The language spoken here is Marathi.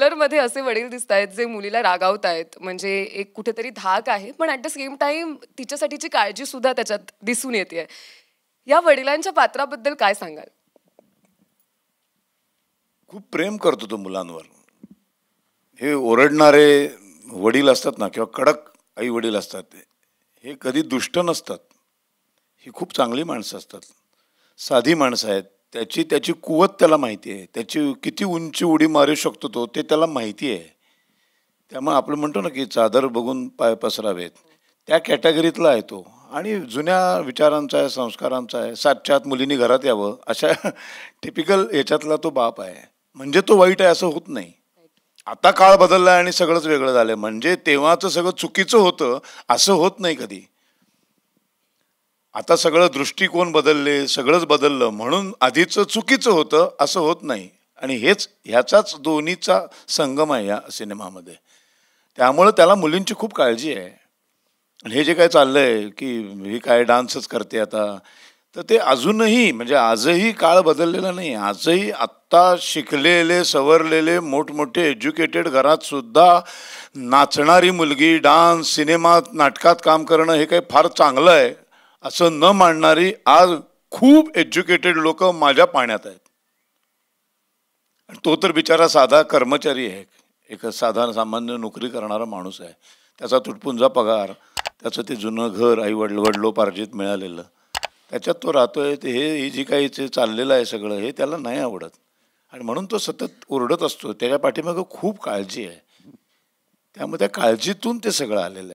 ट्रेलरमध्ये असे वडील दिसतायत जे मुलीला रागावतायत. म्हणजे एक कुठेतरी धाक आहे, पण ॲट द सेम टाईम तिच्यासाठीची काळजी सुद्धा त्याच्यात दिसून येतेय. या वडिलांच्या पात्राबद्दल काय सांगाल? खूप प्रेम करतो तो मुलांवर. हे ओरडणारे वडील असतात ना किंवा कडक आई वडील असतात हे कधी दुष्ट नसतात. ही खूप चांगली माणसं असतात. साधी माणसं आहेत. त्याची त्याची कुवत त्याला माहिती आहे. त्याची किती उंची उडी मारू शकतो तो ते त्याला माहिती आहे. त्यामुळे आपण म्हणतो ना की चादर बघून पाय पसरावेत. त्या कॅटेगरीतला आहे तो आणि जुन्या विचारांचा आहे, संस्कारांचा आहे. 7च्या आत मुलींनी घरात यावं अशा टिपिकल ह्याच्यातला तो बाप आहे. म्हणजे तो वाईट आहे असं होत नाही. आता काळ बदललाय आणि सगळंच वेगळं झालंय. म्हणजे तेव्हाचं सगळं चुकीचं होतं असं होत नाही कधी. आता सगळं दृष्टिकोन बदलले, सगळंच बदललं म्हणून आधीचं चुकीचं होतं असं होत नाही. आणि हेच ह्याचाच दोन्हीचा संगम आहे या सिनेमामध्ये. त्यामुळं त्याला मुलींची खूप काळजी आहे. आणि हे जे काय चाललंय की ही काय डान्सच करते आता, तर ते अजूनही म्हणजे आजही काळ बदललेला नाही. आजही आत्ता शिकलेले सवरलेले मोठमोठे एज्युकेटेड घरात सुद्धा नाचणारी मुलगी डान्स सिनेमात नाटकात काम करणं हे काही फार चांगलं आहे असं न मानणारी आज खूप एज्युकेटेड लोक माझ्या पाण्यात आहेत. तो तर बिचारा साधा कर्मचारी आहे. एक साधा सामान्य नोकरी करणारा माणूस आहे. त्याचा तुटपुंजा पगार, त्याचं ते जुनं घर आई वडिलोपार्जित मिळालेलं त्याच्यात तो राहतोय. ते हे जी काही चाललेलं आहे सगळं हे त्याला नाही आवडत आणि म्हणून तो सतत ओरडत असतो. त्याच्या पाठीमागं खूप काळजी आहे. त्यामुळे त्या काळजीतून ते सगळं आलेलं आहे.